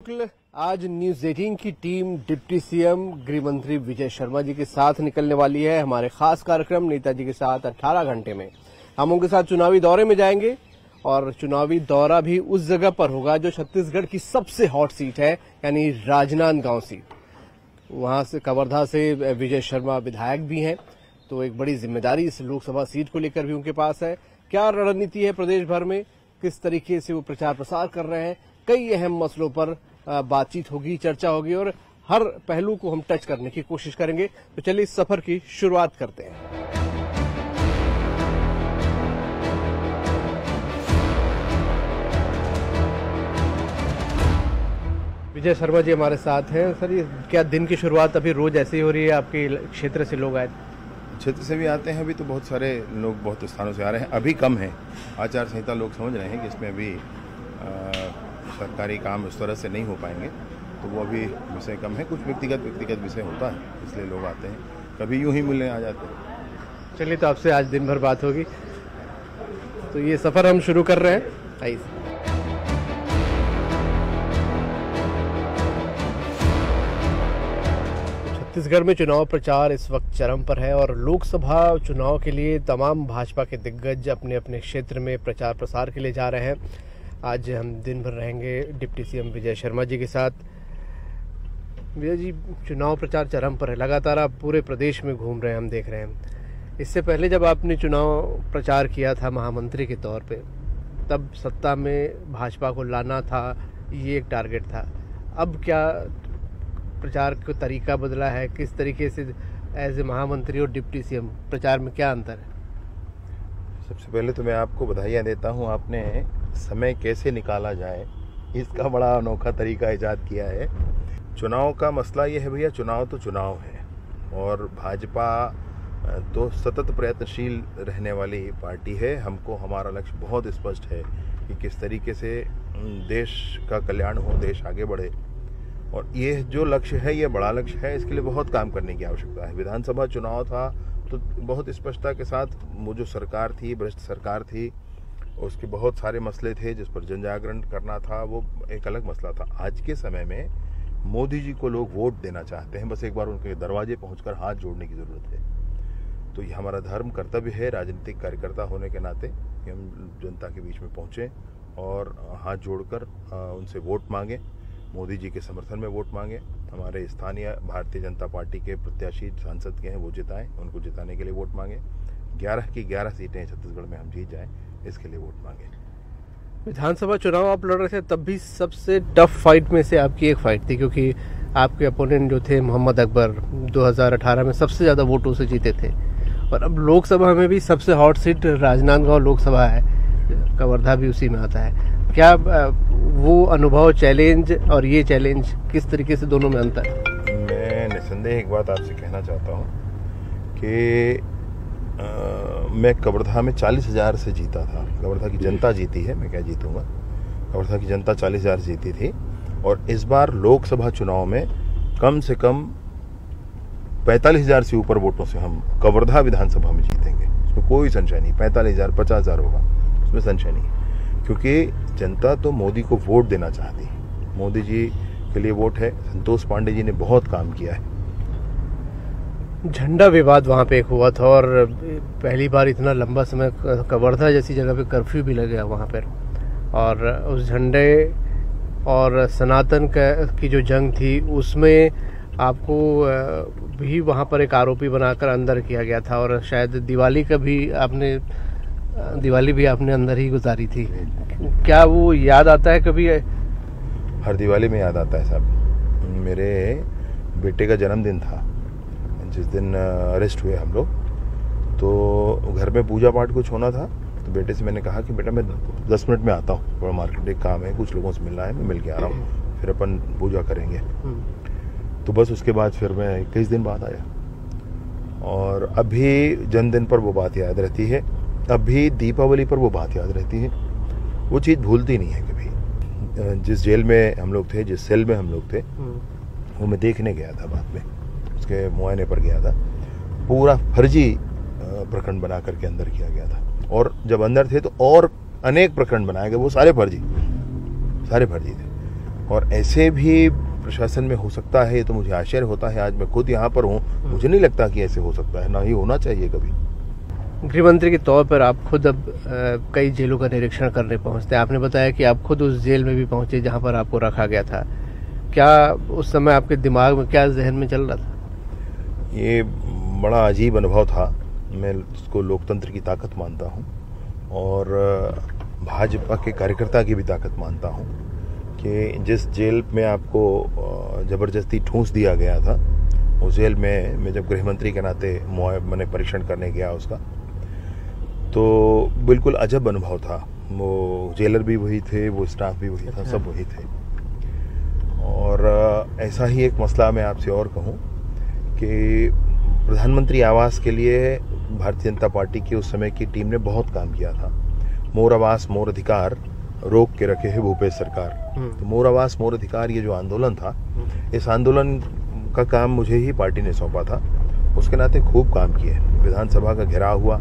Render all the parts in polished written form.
आज न्यूज 18 की team deputy CM गृह मंत्री विजय शर्मा जी के साथ निकलने वाली है। हमारे खास कार्यक्रम नेताजी के साथ 18 घंटे में हम उनके साथ चुनावी दौरे में जाएंगे और चुनावी दौरा भी उस जगह पर होगा जो छत्तीसगढ़ की सबसे हॉट सीट है, यानी राजनांदगांव सीट। वहां से कवर्धा से विजय शर्मा विधायक भी हैं, तो एक बड़ी जिम्मेदारी इस लोकसभा सीट को लेकर भी उनके पास है। क्या रणनीति है प्रदेश भर में, किस तरीके से वो प्रचार प्रसार कर रहे हैं, कई अहम मसलों पर बातचीत होगी, चर्चा होगी और हर पहलू को हम टच करने की कोशिश करेंगे। तो चलिए इस सफर की शुरुआत करते हैं। विजय शर्मा जी हमारे साथ हैं। सर, ये क्या दिन की शुरुआत अभी रोज ऐसे ही हो रही है? आपके क्षेत्र से लोग आए? क्षेत्र से भी आते हैं। अभी तो बहुत सारे लोग बहुत स्थानों से आ रहे हैं। अभी कम है, आचार संहिता लोग समझ रहे हैं कि इसमें अभी सरकारी काम उस तरह से नहीं हो पाएंगे, तो वो अभी विषय कम है। कुछ व्यक्तिगत विषय होता है, इसलिए लोग आते हैं, कभी यूं ही मिलने आ जाते हैं। चलिए, तो आपसे आज दिन भर बात होगी। तो ये सफर हम शुरू कर रहे हैं। आइए। छत्तीसगढ़ में चुनाव प्रचार इस वक्त चरम पर है और लोकसभा चुनाव के लिए तमाम भाजपा के दिग्गज अपने अपने क्षेत्र में प्रचार प्रसार के लिए जा रहे हैं। आज हम दिन भर रहेंगे डिप्टी सीएम विजय शर्मा जी के साथ। विजय जी, चुनाव प्रचार चरम पर है, लगातार आप पूरे प्रदेश में घूम रहे हैं, हम देख रहे हैं। इससे पहले जब आपने चुनाव प्रचार किया था महामंत्री के तौर पे, तब सत्ता में भाजपा को लाना था, ये एक टारगेट था। अब क्या प्रचार का तरीका बदला है? किस तरीके से एज ए महामंत्री और डिप्टी सीएम प्रचार में क्या अंतर है? सबसे पहले तो मैं आपको बधाइयाँ देता हूँ, आपने समय कैसे निकाला जाए इसका बड़ा अनोखा तरीका ईजाद किया है। चुनाव का मसला ये है भैया, चुनाव तो चुनाव है और भाजपा तो सतत प्रयत्नशील रहने वाली पार्टी है। हमको हमारा लक्ष्य बहुत स्पष्ट है कि किस तरीके से देश का कल्याण हो, देश आगे बढ़े, और ये जो लक्ष्य है ये बड़ा लक्ष्य है। इसके लिए बहुत काम करने की आवश्यकता है। विधानसभा चुनाव था तो बहुत स्पष्टता के साथ वो जो सरकार थी, भ्रष्ट सरकार थी, उसके बहुत सारे मसले थे जिस पर जन जागरण करना था, वो एक अलग मसला था। आज के समय में मोदी जी को लोग वोट देना चाहते हैं, बस एक बार उनके दरवाजे पहुंचकर हाथ जोड़ने की ज़रूरत है। तो ये हमारा धर्म कर्तव्य है राजनीतिक कार्यकर्ता होने के नाते कि हम जनता के बीच में पहुँचें और हाथ जोड़कर उनसे वोट मांगें, मोदी जी के समर्थन में वोट मांगे। हमारे स्थानीय भारतीय जनता पार्टी के प्रत्याशी सांसद के हैं, वो जिताएं, उनको जिताने के लिए वोट मांगे। 11 की 11 सीटें छत्तीसगढ़ में हम जीत जाएं, इसके लिए वोट मांगे। विधानसभा चुनाव आप लड़ रहे थे, तब भी सबसे टफ फाइट में से आपकी एक फाइट थी, क्योंकि आपके अपोनेंट जो थे मोहम्मद अकबर 2018 में सबसे ज़्यादा वोटों से जीते थे। और अब लोकसभा में भी सबसे हॉट सीट राजनांदगांव लोकसभा है, कवर्धा भी उसी में आता है। क्या वो अनुभव, चैलेंज और ये चैलेंज, किस तरीके से दोनों में अंतर है? मैं निसंदेह एक बात आपसे कहना चाहता हूँ कि मैं कवर्धा में 40,000 से जीता था। कवर्धा की जनता जीती है, मैं क्या जीतूंगा। कवर्धा की जनता 40,000 जीती थी और इस बार लोकसभा चुनाव में कम से कम 45,000 से ऊपर वोटों से हम कवर्धा विधानसभा में जीतेंगे। उसमें कोई संशय नहीं। 45,000, 50,000 होगा, उसमें संशय नहीं, क्योंकि जनता तो मोदी को वोट देना चाहती है। मोदी जी के लिए वोट है। संतोष पांडे जी ने बहुत काम किया है। झंडा विवाद वहाँ पे एक हुआ था और पहली बार इतना लंबा समय कवर्धा जैसी जगह पे कर्फ्यू भी लग गया वहाँ पर, और उस झंडे और सनातन की जो जंग थी उसमें आपको भी वहाँ पर एक आरोपी बनाकर अंदर किया गया था, और शायद दिवाली भी आपने अंदर ही गुजारी थी। क्या वो याद आता है कभी? हर दिवाली में याद आता है साहब। मेरे बेटे का जन्मदिन था जिस दिन अरेस्ट हुए हम लोग, तो घर में पूजा पाठ कुछ होना था। तो बेटे से मैंने कहा कि बेटा मैं 10 मिनट में आता हूँ, थोड़ा मार्केट एक काम है, कुछ लोगों से मिलना है, मैं मिल के आ रहा हूँ, फिर अपन पूजा करेंगे। तो बस उसके बाद फिर मैं 21 दिन बाद आया और अभी जन्मदिन पर वो बात याद रहती है, अभी दीपावली पर वो बात याद रहती है। वो चीज़ भूलती नहीं है कभी। जिस जेल में हम लोग थे, जिस सेल में हम लोग थे, वो मैं देखने गया था, बाद में उसके मुआयने पर गया था। पूरा फर्जी प्रकरण बना करके अंदर किया गया था, और जब अंदर थे तो और अनेक प्रकरण बनाए गए, वो सारे फर्जी थे। और ऐसे भी प्रशासन में हो सकता है तो मुझे आश्चर्य होता है। आज मैं खुद यहाँ पर हूँ, मुझे नहीं लगता कि ऐसे हो सकता है, ना ही होना चाहिए कभी। गृह मंत्री के तौर पर आप खुद अब कई जेलों का निरीक्षण करने पहुंचते हैं। आपने बताया कि आप खुद उस जेल में भी पहुंचे जहां पर आपको रखा गया था। क्या उस समय आपके दिमाग में, क्या जहन में चल रहा था? ये बड़ा अजीब अनुभव था। मैं इसको लोकतंत्र की ताकत मानता हूँ और भाजपा के कार्यकर्ता की भी ताकत मानता हूँ कि जिस जेल में आपको ज़बरदस्ती ठूंस दिया गया था, उस जेल में मैं जब गृह मंत्री के नाते मैंने परीक्षण करने गया उसका, तो बिल्कुल अजब अनुभव था। वो जेलर भी वही थे, वो स्टाफ भी वही था, सब वही थे। और ऐसा ही एक मसला मैं आपसे और कहूँ कि प्रधानमंत्री आवास के लिए भारतीय जनता पार्टी की उस समय की टीम ने बहुत काम किया था। मोर आवास मोर अधिकार रोक के रखे है भूपेश सरकार। तो मोर आवास मोर अधिकार ये जो आंदोलन था, इस आंदोलन का काम मुझे ही पार्टी ने सौंपा था। उसके नाते खूब काम किए। विधानसभा का घेराव हुआ,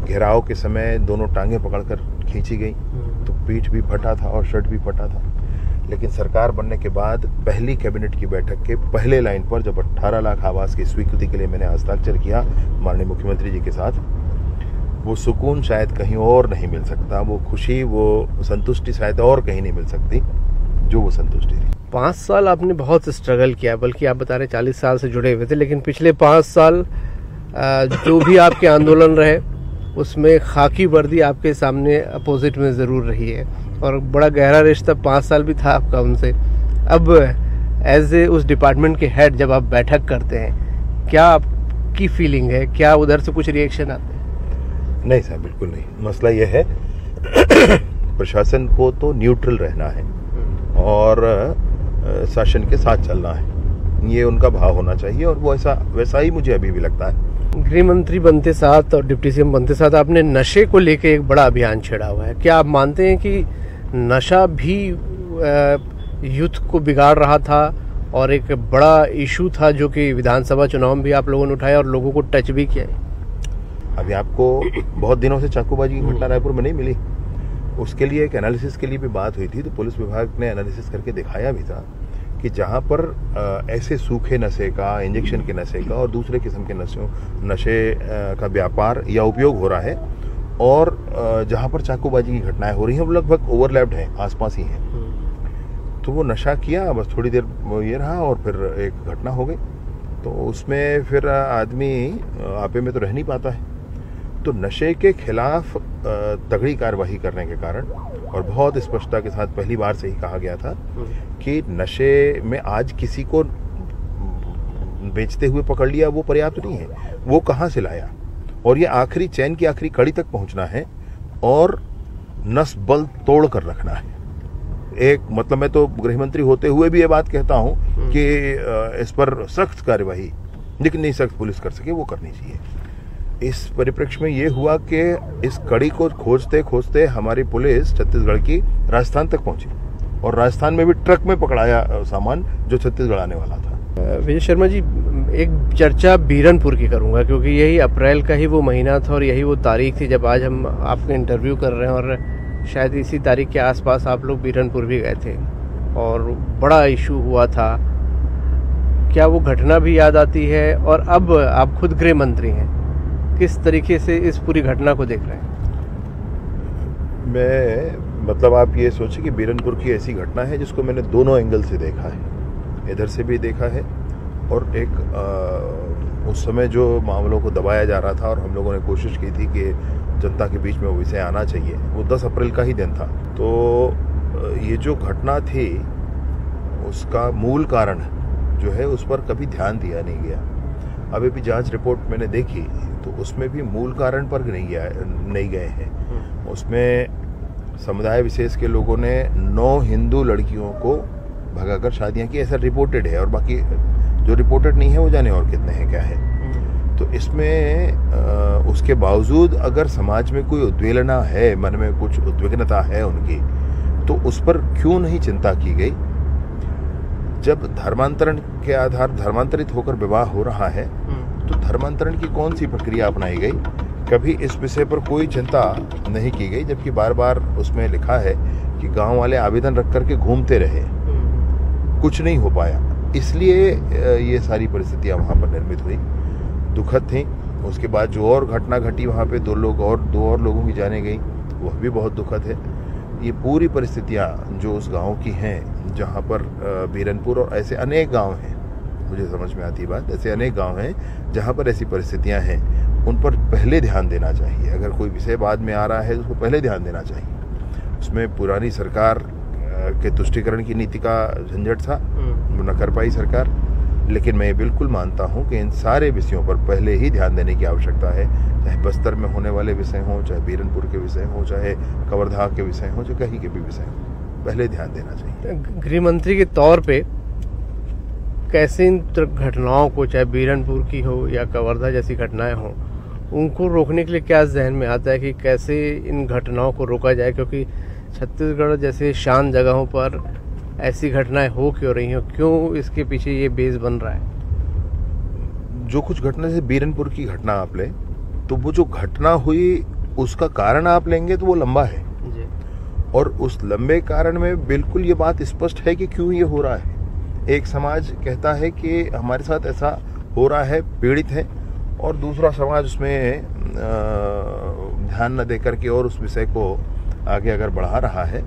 घेराव के समय दोनों टांगें पकड़कर खींची गई, तो पीठ भी फटा था और शर्ट भी फटा था। लेकिन सरकार बनने के बाद पहली कैबिनेट की बैठक के पहले लाइन पर जब 18 लाख आवास की स्वीकृति के लिए मैंने हस्ताक्षर किया माननीय मुख्यमंत्री जी के साथ, वो सुकून शायद कहीं और नहीं मिल सकता, वो खुशी, वो संतुष्टि शायद और कहीं नहीं मिल सकती जो वो संतुष्टि थी। 5 साल आपने बहुत स्ट्रगल किया, बल्कि आप बता रहे 40 साल से जुड़े हुए थे, लेकिन पिछले 5 साल जो भी आपके आंदोलन रहे उसमें खाकी वर्दी आपके सामने अपोजिट में ज़रूर रही है और बड़ा गहरा रिश्ता 5 साल भी था आपका उनसे। अब एज ए उस डिपार्टमेंट के हेड जब आप बैठक करते हैं, क्या आपकी फीलिंग है? क्या उधर से कुछ रिएक्शन आते हैं? नहीं साहब, बिल्कुल नहीं। मसला यह है प्रशासन को तो न्यूट्रल रहना है और शासन के साथ चलना है, ये उनका भाव होना चाहिए और वो वैसा ही मुझे अभी भी लगता है। गृह मंत्री बनते साथ और डिप्टी सीएम बनते साथ आपने नशे को लेकर एक बड़ा अभियान छेड़ा हुआ है। क्या आप मानते हैं कि नशा भी यूथ को बिगाड़ रहा था और एक बड़ा इशू था जो कि विधानसभा चुनाव में भी आप लोगों ने उठाया और लोगों को टच भी किया है? अभी आपको बहुत दिनों से चाकूबाजी की घटना रायपुर में नहीं मिली, उसके लिए एक एनालिसिस के लिए भी बात हुई थी, तो पुलिस विभाग ने एनालिसिस करके दिखाया भी था कि जहां पर ऐसे सूखे नशे का, इंजेक्शन के नशे का और दूसरे किस्म के नशे का व्यापार या उपयोग हो रहा है और जहां पर चाकूबाजी की घटनाएं हो रही हैं वो लगभग ओवरलैप्ड हैं, आसपास ही हैं। तो वो नशा किया, बस थोड़ी देर ये रहा और फिर एक घटना हो गई, तो उसमें फिर आदमी आपे में तो रह नहीं पाता है। तो नशे के खिलाफ तगड़ी कार्रवाई करने के कारण और बहुत स्पष्टता के साथ पहली बार से ही कहा गया था कि नशे में आज किसी को बेचते हुए पकड़ लिया वो पर्याप्त नहीं है, वो कहाँ से लाया और ये आखिरी चैन की आखिरी कड़ी तक पहुंचना है और नस बल तोड़ कर रखना है। एक मतलब मैं तो गृह मंत्री होते हुए भी ये बात कहता हूं कि इस पर सख्त कार्यवाही, लेकिन नहीं सख्त पुलिस कर सके वो करनी चाहिए। इस परिप्रेक्ष्य में ये हुआ कि इस कड़ी को खोजते खोजते हमारी पुलिस छत्तीसगढ़ की राजस्थान तक पहुंची और राजस्थान में भी ट्रक में पकड़ाया सामान जो छत्तीसगढ़ आने वाला था। विजय शर्मा जी, एक चर्चा बीरनपुर की करूंगा क्योंकि यही अप्रैल का ही वो महीना था और यही वो तारीख थी जब आज हम आपका इंटरव्यू कर रहे हैं और शायद इसी तारीख के आसपास आप लोग बीरनपुर भी गए थे और बड़ा इशू हुआ था। क्या वो घटना भी याद आती है? और अब आप खुद गृह मंत्री हैं, किस तरीके से इस पूरी घटना को देख रहे हैं? मैं मतलब आप ये सोचिए कि बीरनपुर की ऐसी घटना है जिसको मैंने दोनों एंगल से देखा है, इधर से भी देखा है और एक उस समय जो मामलों को दबाया जा रहा था और हम लोगों ने कोशिश की थी कि जनता के बीच में वो विषय आना चाहिए, वो 10 अप्रैल का ही दिन था। तो ये जो घटना थी उसका मूल कारण जो है उस पर कभी ध्यान दिया नहीं गया। अभी भी जांच रिपोर्ट मैंने देखी तो उसमें भी मूल कारण पर नहीं गए हैं। उसमें समुदाय विशेष के लोगों ने 9 हिंदू लड़कियों को भगाकर शादियां की, ऐसा रिपोर्टेड है और बाकी जो रिपोर्टेड नहीं है वो जाने और कितने हैं क्या है। तो इसमें उसके बावजूद अगर समाज में कोई उद्वेलना है, मन में कुछ उद्विग्नता है उनकी, तो उस पर क्यों नहीं चिंता की गई? जब धर्मांतरण के आधार धर्मांतरित होकर विवाह हो रहा है तो धर्मांतरण की कौन सी प्रक्रिया अपनाई गई? कभी इस विषय पर कोई चिंता नहीं की गई, जबकि बार बार उसमें लिखा है कि गांव वाले आवेदन रख करके घूमते रहे। कुछ नहीं हो पाया, इसलिए ये सारी परिस्थितियां वहाँ पर निर्मित हुई, दुखद थी। उसके बाद जो और घटना घटी वहाँ पे दो और लोगों की जाने गई, वह भी बहुत दुखद है। ये पूरी परिस्थितियाँ जो उस गांव की हैं, जहाँ पर बीरनपुर और ऐसे अनेक गांव हैं, मुझे समझ में आती बात, ऐसे अनेक गांव हैं जहाँ पर ऐसी परिस्थितियाँ हैं, उन पर पहले ध्यान देना चाहिए। अगर कोई विषय बाद में आ रहा है तो उसको पहले ध्यान देना चाहिए। उसमें पुरानी सरकार के तुष्टीकरण की नीति का झंझट था, न कर पाई सरकार, लेकिन मैं बिल्कुल मानता हूं कि इन सारे विषयों पर पहले ही ध्यान देने की आवश्यकता है। चाहे बस्तर में होने वाले विषय हों, चाहे बीरनपुर के विषय हों, चाहे कवर्धा के विषय हों, चाहे कहीं के भी विषय हों, पहले ध्यान देना चाहिए। गृह मंत्री के तौर पे कैसे इन घटनाओं को, चाहे बीरनपुर की हो या कवर्धा जैसी घटनाएं हों, उनको रोकने के लिए क्या जहन में आता है कि कैसे इन घटनाओं को रोका जाए? क्योंकि छत्तीसगढ़ जैसे शांत जगहों पर ऐसी घटनाएं हो क्यों रही हो, क्यों इसके पीछे ये बेस बन रहा है? जो कुछ घटना, जैसे बीरनपुर की घटना आप लें, तो वो जो घटना हुई उसका कारण आप लेंगे तो वो लंबा है जी। और उस लंबे कारण में बिल्कुल ये बात स्पष्ट है कि क्यों ये हो रहा है। एक समाज कहता है कि हमारे साथ ऐसा हो रहा है, पीड़ित है, और दूसरा समाज उसमें ध्यान न दे करके और उस विषय को आगे अगर बढ़ा रहा है,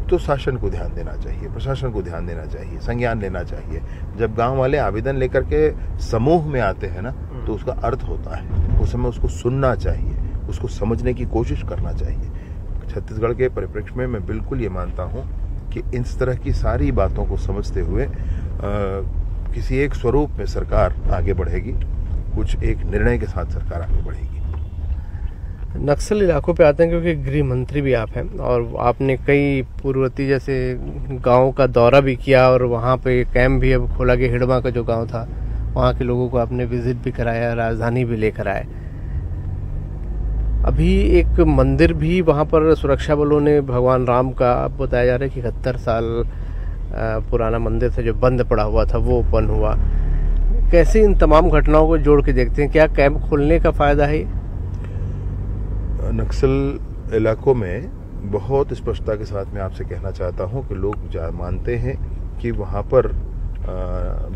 तो शासन को ध्यान देना चाहिए, प्रशासन को ध्यान देना चाहिए, संज्ञान लेना चाहिए। जब गांव वाले आवेदन लेकर के समूह में आते हैं ना, तो उसका अर्थ होता है, उस समय उसको सुनना चाहिए, उसको समझने की कोशिश करना चाहिए। छत्तीसगढ़ के परिप्रेक्ष्य में मैं बिल्कुल ये मानता हूँ कि इस तरह की सारी बातों को समझते हुए किसी एक स्वरूप में सरकार आगे बढ़ेगी, कुछ एक निर्णय के साथ सरकार आगे बढ़ेगी। नक्सल इलाकों पे आते हैं क्योंकि गृह मंत्री भी आप हैं, और आपने कई पूर्ववर्ती जैसे गांव का दौरा भी किया, और वहाँ पे कैंप भी अब खोला गया। हिड़मा का जो गांव था, वहाँ के लोगों को आपने विजिट भी कराया, राजधानी भी लेकर आए। अभी एक मंदिर भी वहाँ पर सुरक्षा बलों ने, भगवान राम का बताया जा रहा है कि 71 साल पुराना मंदिर था जो बंद पड़ा हुआ था, वो ओपन हुआ। कैसे इन तमाम घटनाओं को जोड़ के देखते हैं? क्या कैंप खोलने का फायदा है? नक्सल इलाकों में बहुत स्पष्टता के साथ मैं आपसे कहना चाहता हूं कि लोग मानते हैं कि वहां पर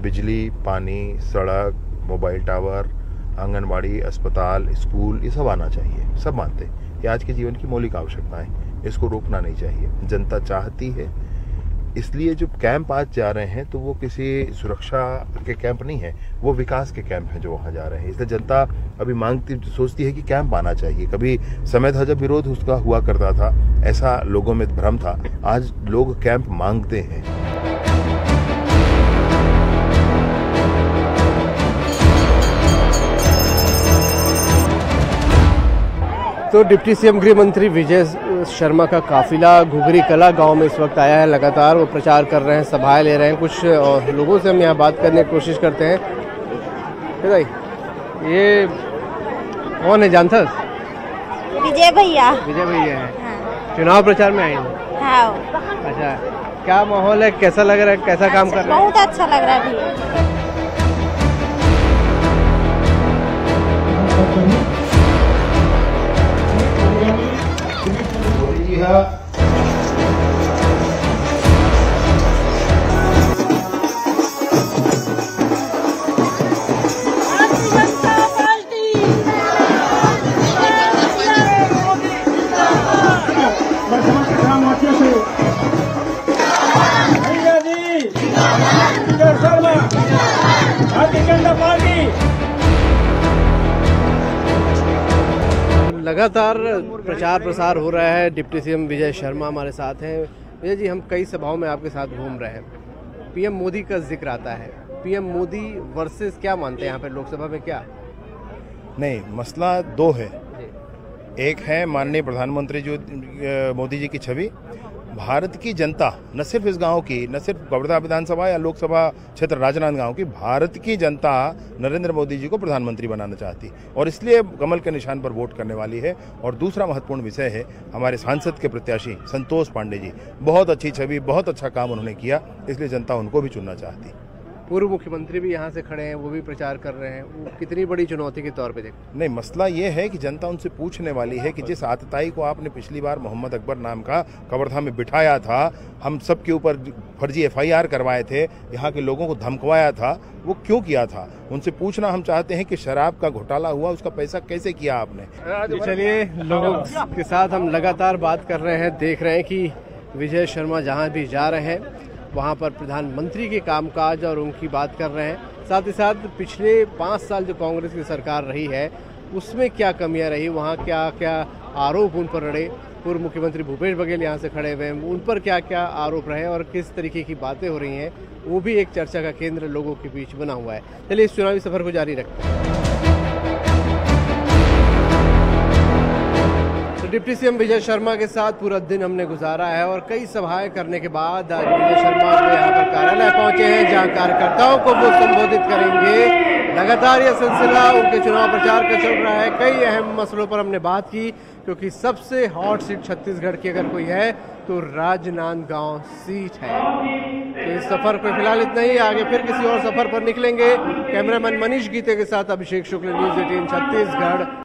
बिजली, पानी, सड़क, मोबाइल टावर, आंगनबाड़ी, अस्पताल, स्कूल, ये सब आना चाहिए। सब मानते हैं ये आज के जीवन की मौलिक आवश्यकताएं, इसको रोकना नहीं चाहिए। जनता चाहती है, इसलिए जो कैंप आज जा रहे हैं तो वो किसी सुरक्षा के कैंप नहीं है, वो विकास के कैंप हैं जो वहाँ जा रहे हैं। इसलिए जनता अभी सोचती है कि कैंप आना चाहिए। कभी समय था जब विरोध उसका हुआ करता था, ऐसा लोगों में भ्रम था। आज लोग कैंप मांगते हैं। तो डिप्टी सीएम गृह मंत्री विजय शर्मा का काफिला घुघरी कला गांव में इस वक्त आया है। लगातार वो प्रचार कर रहे हैं, सभाएं ले रहे हैं। कुछ और लोगों से हम यहाँ बात करने की कोशिश करते हैं। भाई, ये कौन है, जानता? विजय भैया। विजय भैया है। हाँ। चुनाव प्रचार में आए हैं? हाँ। अच्छा, क्या माहौल है, कैसा लग रहा है, कैसा काम कर रहे हैं? बहुत अच्छा लग रहा है भैया। लगातार प्रचार प्रसार हो रहा है। डिप्टी सीएम विजय शर्मा हमारे साथ हैं। विजय जी, हम कई सभाओं में आपके साथ घूम रहे हैं, पीएम मोदी का जिक्र आता है। पीएम मोदी वर्सेस क्या मानते हैं यहाँ पे लोकसभा में? क्या नहीं, मसला दो है। एक है माननीय प्रधानमंत्री जो मोदी जी की छवि, भारत की जनता, न सिर्फ इस गांव की, न सिर्फ कवर्धा विधानसभा या लोकसभा क्षेत्र राजनांदगांव की, भारत की जनता नरेंद्र मोदी जी को प्रधानमंत्री बनाना चाहती, और इसलिए कमल के निशान पर वोट करने वाली है। और दूसरा महत्वपूर्ण विषय है हमारे सांसद के प्रत्याशी संतोष पांडे जी। बहुत अच्छी छवि, बहुत अच्छा काम उन्होंने किया, इसलिए जनता उनको भी चुनना चाहती। पूर्व मुख्यमंत्री भी यहाँ से खड़े हैं, वो भी प्रचार कर रहे हैं। वो कितनी बड़ी चुनौती के तौर पे देखते? नहीं, मसला ये है कि जनता उनसे पूछने वाली है कि जिस आतताई को आपने पिछली बार मोहम्मद अकबर नाम का कवर्धा में बिठाया था, हम सब के ऊपर फर्जी FIR करवाए थे, यहाँ के लोगों को धमकवाया था, वो क्यों किया था? उनसे पूछना हम चाहते हैं कि शराब का घोटाला हुआ, उसका पैसा कैसे किया आपने? चलिए, लोगों के साथ हम लगातार बात कर रहे हैं, देख रहे हैं कि विजय शर्मा जहाँ भी जा रहे हैं वहाँ पर प्रधानमंत्री के कामकाज और उनकी बात कर रहे हैं। साथ ही साथ पिछले 5 साल जो कांग्रेस की सरकार रही है उसमें क्या कमियां रही, वहाँ क्या क्या आरोप उन पर रहे। पूर्व मुख्यमंत्री भूपेश बघेल यहाँ से खड़े हुए हैं, उन पर क्या क्या आरोप रहे और किस तरीके की बातें हो रही हैं, वो भी एक चर्चा का केंद्र लोगों के बीच बना हुआ है। चलिए इस चुनावी सफर को जारी रखते हैं। डिप्टी सीएम विजय शर्मा के साथ पूरा दिन हमने गुजारा है और कई सभाएं करने के बाद आज विजय शर्मा यहाँ पर कार्यालय पहुंचे हैं, जहां कार्यकर्ताओं को वो संबोधित करेंगे। लगातार यह सिलसिला उनके चुनाव प्रचार का चल रहा है। कई अहम मसलों पर हमने बात की, क्योंकि सबसे हॉट सीट छत्तीसगढ़ की अगर कोई है तो राजनांदगांव सीट है। तो इस सफर पर फिलहाल इतना ही, आगे फिर किसी और सफर पर निकलेंगे। कैमरामैन मनीष गीते के साथ अभिषेक शुक्ल, न्यूज़ 18 छत्तीसगढ़।